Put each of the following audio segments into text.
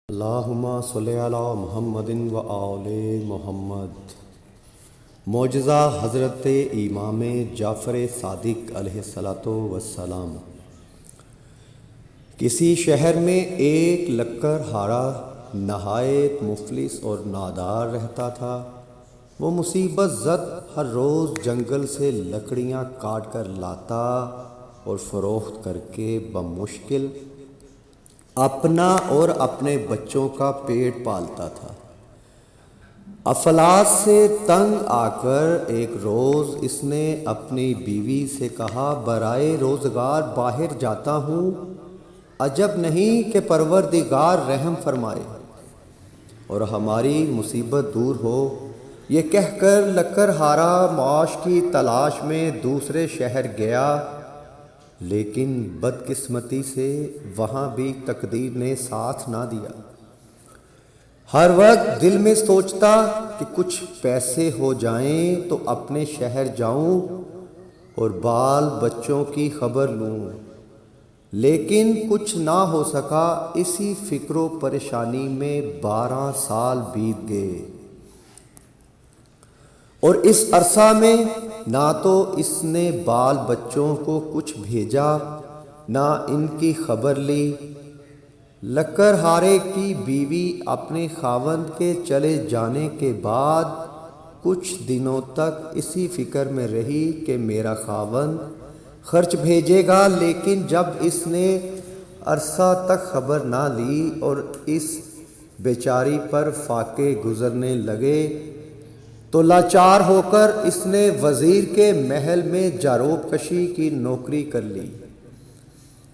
اللہم صلی علی محمد و آل محمد۔ معجزہ حضرت امام جعفر صادق علیہ السلام۔ کسی شہر میں ایک لکڑ ہارا نہایت مفلس اور نادار رہتا تھا۔ وہ مصیبت زد ہر روز جنگل سے لکڑیاں کاٹ کر لاتا اور فروخت کر کے بمشکل اپنا اور اپنے بچوں کا پیٹ پالتا تھا۔ افلاس سے تنگ آ کر ایک روز اس نے اپنی بیوی سے کہا، برائے روزگار باہر جاتا ہوں، عجب نہیں کہ پروردگار رحم فرمائے اور ہماری مصیبت دور ہو۔ یہ کہہ کر لکڑہارا معاش کی تلاش میں دوسرے شہر گیا، لیکن بدقسمتی سے وہاں بھی تقدیر نے ساتھ نہ دیا۔ ہر وقت دل میں سوچتا کہ کچھ پیسے ہو جائیں تو اپنے شہر جاؤں اور بال بچوں کی خبر لوں، لیکن کچھ نہ ہو سکا۔ اسی فکر و پریشانی میں 12 سال بیت گئے اور اس عرصہ میں نہ تو اس نے بال بچوں کو کچھ بھیجا، نہ ان کی خبر لی۔ لکڑہارے کی بیوی اپنے خاوند کے چلے جانے کے بعد کچھ دنوں تک اسی فکر میں رہی کہ میرا خاوند خرچ بھیجے گا، لیکن جب اس نے عرصہ تک خبر نہ لی اور اس بیچاری پر فاقے گزرنے لگے تو لاچار ہو کر اس نے وزیر کے محل میں جاروب کشی کی نوکری کر لی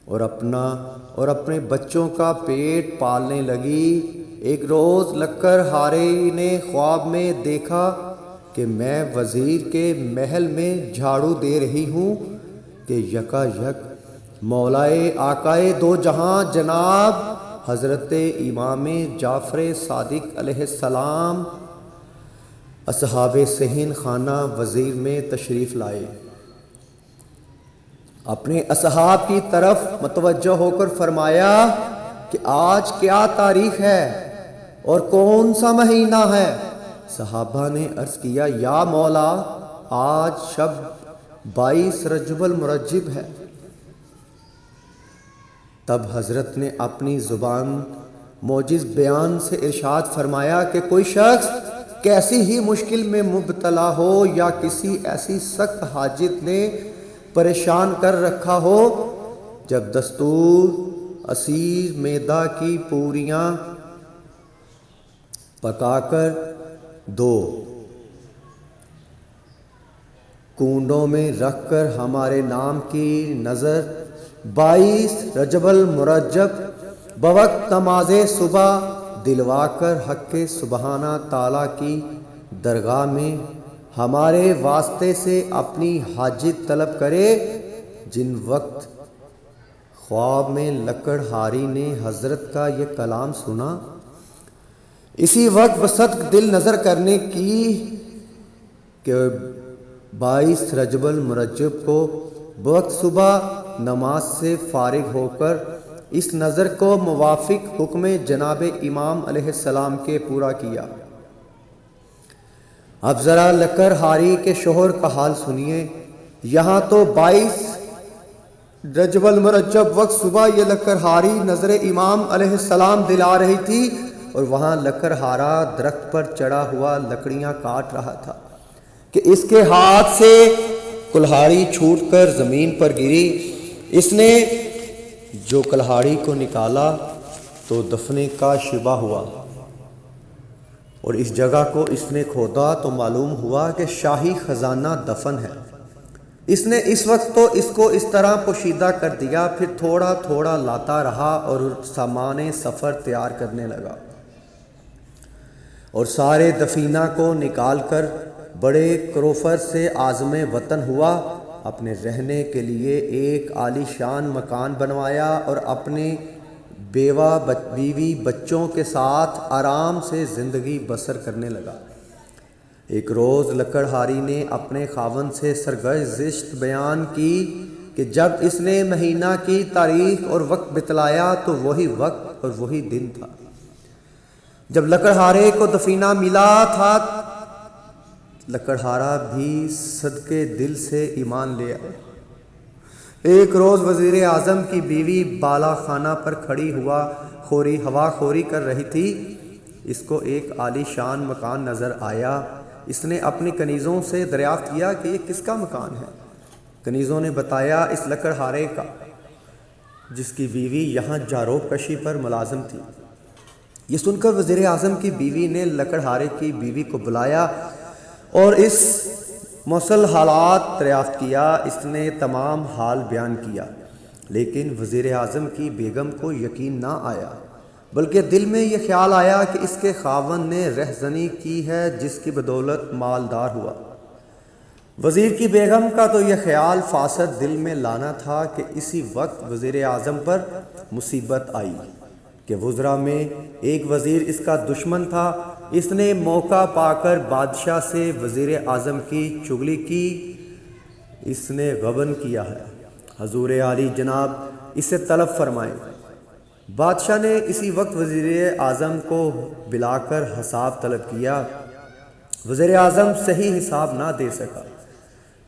اور اپنے بچوں کا پیٹ پالنے لگی۔ ایک روز لکڑہارے نے خواب میں دیکھا کہ میں وزیر کے محل میں جھاڑو دے رہی ہوں کہ یکا یک مولائے آقائے دو جہاں جناب حضرت امام جعفر صادق علیہ السلام اصحاب صحن خانہ وزیر میں تشریف لائے۔ اپنے اصحاب کی طرف متوجہ ہو کر فرمایا کہ آج کیا تاریخ ہے اور کون سا مہینہ ہے؟ صحابہ نے عرض کیا، یا مولا آج شب 22 رجب المرجب ہے۔ تب حضرت نے اپنی زبان موجز بیان سے ارشاد فرمایا کہ کوئی شخص کیسی ہی مشکل میں مبتلا ہو یا کسی ایسی سخت حاجت نے پریشان کر رکھا ہو، جب دستور عصیر میدہ کی پوریاں پکا کر 2 کنڈوں میں رکھ کر ہمارے نام کی نظر 22 رجب المرجب بوقت نماز صبح دلوا کر حق سبحانہ تعالیٰ کی درگاہ میں ہمارے واسطے سے اپنی حاجت طلب کرے۔ جن وقت خواب میں لکڑہاری نے حضرت کا یہ کلام سنا، اسی وقت بصدق دل نظر کرنے کی کہ 22 رجب المرجب کو بوقت صبح نماز سے فارغ ہو کر اس نظر کو موافق حکم جناب امام علیہ السلام کے پورا کیا۔ اب ذرا لکڑہاری کے شوہر کا حال سنیے۔ یہاں تو 22 رجب المرجب وقت صبح یہ لکڑہاری نظر امام علیہ السلام دلا رہی تھی اور وہاں لکڑہارا درخت پر چڑھا ہوا لکڑیاں کاٹ رہا تھا کہ اس کے ہاتھ سے کلہاڑی چھوٹ کر زمین پر گری۔ اس نے جو کلہاڑی کو نکالا تو دفنے کا شبہ ہوا اور اس جگہ کو اس نے کھودا تو معلوم ہوا کہ شاہی خزانہ دفن ہے۔ اس نے اس وقت تو اس کو اس طرح پوشیدہ کر دیا، پھر تھوڑا تھوڑا لاتا رہا اور سامان سفر تیار کرنے لگا اور سارے دفینہ کو نکال کر بڑے کروفر سے عازم وطن ہوا۔ اپنے رہنے کے لیے ایک عالی شان مکان بنوایا اور اپنے بیوی بچوں کے ساتھ آرام سے زندگی بسر کرنے لگا۔ ایک روز لکڑہاری نے اپنے خاوند سے سرگزشت بیان کی کہ جب اس نے مہینہ کی تاریخ اور وقت بتلایا تو وہی وقت اور وہی دن تھا۔ جب لکڑہارے کو دفینہ ملا تھا، لکڑہارا بھی صدقے دل سے ایمان لے آئے۔ ایک روز وزیر اعظم کی بیوی بالا خانہ پر کھڑی ہوا خوری کر رہی تھی۔ اس کو ایک عالی شان مکان نظر آیا۔ اس نے اپنی کنیزوں سے دریافت کیا کہ یہ کس کا مکان ہے؟ کنیزوں نے بتایا اس لکڑہارے کا، جس کی بیوی یہاں جاروب کشی پر ملازم تھی۔ یہ سن کر وزیر اعظم کی بیوی نے لکڑہارے کی بیوی کو بلایا اور اس موصل حالات دریافت کیا۔ اس نے تمام حال بیان کیا، لیکن وزیر اعظم کی بیگم کو یقین نہ آیا، بلکہ دل میں یہ خیال آیا کہ اس کے خاوند نے رہزنی کی ہے، جس کی بدولت مالدار ہوا۔ وزیر کی بیگم کا تو یہ خیال فاسد دل میں لانا تھا کہ اسی وقت وزیر اعظم پر مصیبت آئی کہ وزراء میں ایک وزیر اس کا دشمن تھا۔ اس نے موقع پا کر بادشاہ سے وزیر اعظم کی چغلی کی۔ اس نے غبن کیا ہے، حضور عالی جناب اسے طلب فرمائیں۔ بادشاہ نے اسی وقت وزیر اعظم کو بلا کر حساب طلب کیا۔ وزیر اعظم صحیح حساب نہ دے سکا،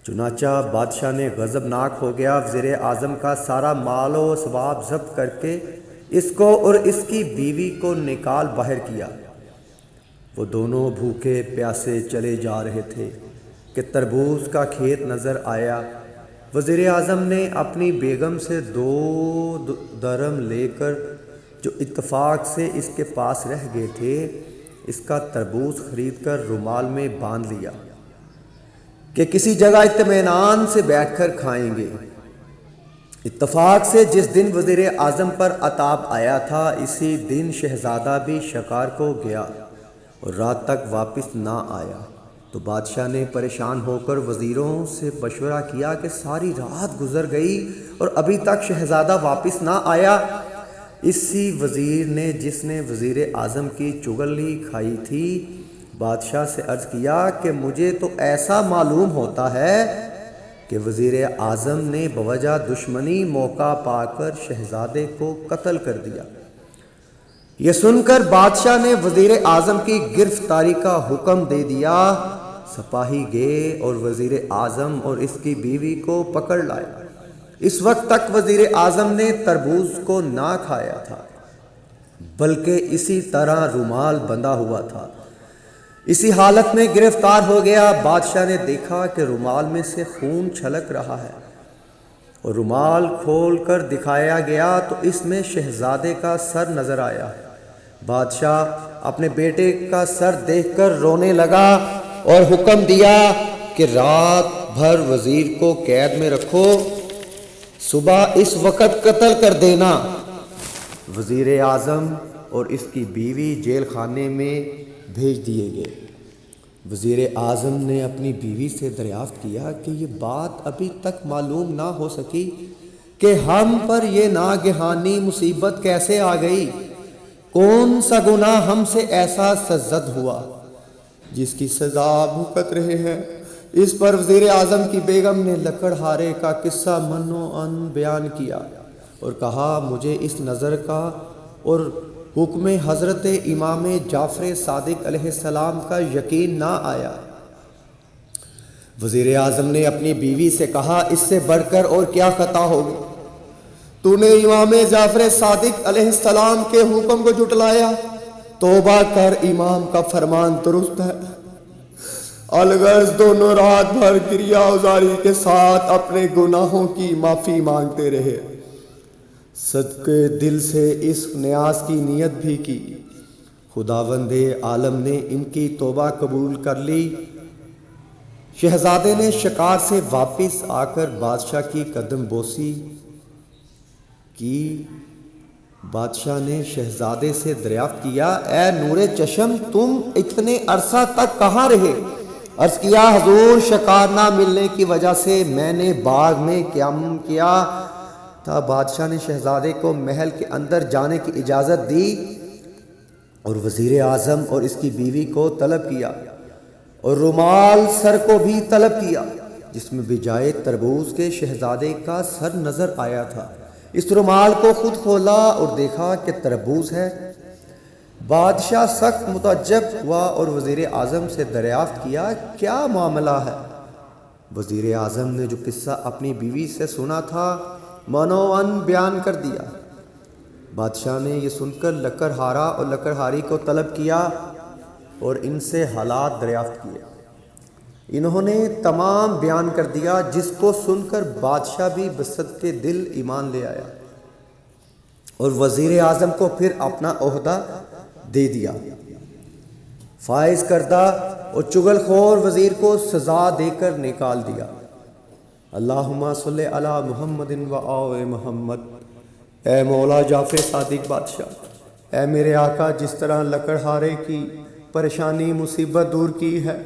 چنانچہ بادشاہ نے غضبناک ہو گیا۔ وزیر اعظم کا سارا مال و ثواب ضبط کر کے اس کو اور اس کی بیوی کو نکال باہر کیا۔ وہ دونوں بھوکے پیاسے چلے جا رہے تھے کہ تربوز کا کھیت نظر آیا۔ وزیر اعظم نے اپنی بیگم سے 2 درم لے کر، جو اتفاق سے اس کے پاس رہ گئے تھے، اس کا تربوز خرید کر رومال میں باندھ لیا کہ کسی جگہ اطمینان سے بیٹھ کر کھائیں گے۔ اتفاق سے جس دن وزیر اعظم پر عتاب آیا تھا، اسی دن شہزادہ بھی شکار کو گیا اور رات تک واپس نہ آیا۔ تو بادشاہ نے پریشان ہو کر وزیروں سے مشورہ کیا کہ ساری رات گزر گئی اور ابھی تک شہزادہ واپس نہ آیا۔ اسی وزیر نے، جس نے وزیر اعظم کی چغلی کھائی تھی، بادشاہ سے عرض کیا کہ مجھے تو ایسا معلوم ہوتا ہے کہ وزیر اعظم نے بوجہ دشمنی موقع پا کر شہزادے کو قتل کر دیا۔ یہ سن کر بادشاہ نے وزیر اعظم کی گرفتاری کا حکم دے دیا۔ سپاہی گئے اور وزیر اعظم اور اس کی بیوی کو پکڑ لائے۔ اس وقت تک وزیر اعظم نے تربوز کو نہ کھایا تھا، بلکہ اسی طرح رومال بندھا ہوا تھا۔ اسی حالت میں گرفتار ہو گیا۔ بادشاہ نے دیکھا کہ رومال میں سے خون چھلک رہا ہے، اور رومال کھول کر دکھایا گیا تو اس میں شہزادے کا سر نظر آیا۔ بادشاہ اپنے بیٹے کا سر دیکھ کر رونے لگا اور حکم دیا کہ رات بھر وزیر کو قید میں رکھو، صبح اس وقت قتل کر دینا۔ وزیر اعظم اور اس کی بیوی جیل خانے میں بھیج دیے گئے۔ وزیر اعظم نے اپنی بیوی سے دریافت کیا کہ یہ بات ابھی تک معلوم نہ ہو سکی کہ ہم پر یہ ناگہانی مصیبت کیسے آ گئی، کون سا گناہ ہم سے ایسا سرزد ہوا جس کی سزا بھگت رہے ہیں۔ اس پر وزیر اعظم کی بیگم نے لکڑہارے کا قصہ منو ان بیان کیا اور کہا مجھے اس نظر کا اور حکم حضرت امام جعفر صادق علیہ السلام کا یقین نہ آیا۔ وزیر اعظم نے اپنی بیوی سے کہا اس سے بڑھ کر اور کیا خطا ہوگی؟ تو نے امام جعفر صادق علیہ السلام کے حکم کو جھٹلایا۔ توبہ کر، امام کا فرمان درست ہے۔ الغرض دونوں رات بھر کریا ازاری کے ساتھ اپنے گناہوں کی معافی مانگتے رہے، صدقے دل سے اس نیاز کی نیت بھی کی۔ خداوند عالم نے ان کی توبہ قبول کر لی۔ شہزادے نے شکار سے واپس آ کر بادشاہ کی قدم بوسی کی۔ بادشاہ نے شہزادے سے دریافت کیا اے نور چشم، تم اتنے عرصہ تک کہاں رہے؟ عرض کیا حضور، شکار نہ ملنے کی وجہ سے میں نے باغ میں قیام کیا تھا۔ بادشاہ نے شہزادے کو محل کے اندر جانے کی اجازت دی اور وزیر اعظم اور اس کی بیوی کو طلب کیا اور رومال سر کو بھی طلب کیا، جس میں بجائے تربوز کے شہزادے کا سر نظر آیا تھا۔ اس رومال کو خود کھولا اور دیکھا کہ تربوز ہے۔ بادشاہ سخت متعجب ہوا اور وزیر اعظم سے دریافت کیا کیا معاملہ ہے؟ وزیر اعظم نے جو قصہ اپنی بیوی سے سنا تھا منوان بیان کر دیا۔ بادشاہ نے یہ سن کر لکڑہارا اور لکڑہاری کو طلب کیا اور ان سے حالات دریافت کیے۔ انہوں نے تمام بیان کر دیا، جس کو سن کر بادشاہ بھی بصدقِ دل ایمان لے آیا اور وزیر اعظم کو پھر اپنا عہدہ دے دیا۔ فائز کردہ اور چغل خور وزیر کو سزا دے کر نکال دیا۔ اللہم صلی علی محمد و آل محمد۔ اے مولا جعفر صادق بادشاہ، اے میرے آقا، جس طرح لکڑہارے کی پریشانی مصیبت دور کی ہے،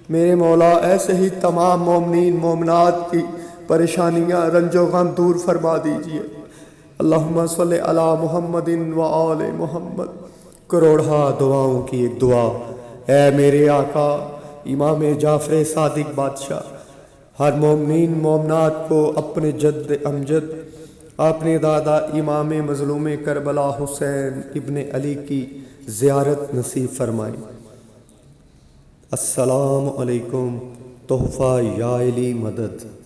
میرے مولا ایسے ہی تمام مومنین مومنات کی پریشانیاں رنج و غم دور فرما دیجیے۔ اللہم صلی علی محمد و آل محمد۔ کروڑہا دعاؤں کی ایک دعا، اے میرے آقا امام جعفر صادق بادشاہ، ہر مومنین مومنات کو اپنے جد امجد، اپنے دادا امام مظلوم کربلا حسین ابن علی کی زیارت نصیب فرمائیں۔ السلام علیکم۔ تحفہ یا علی مدد۔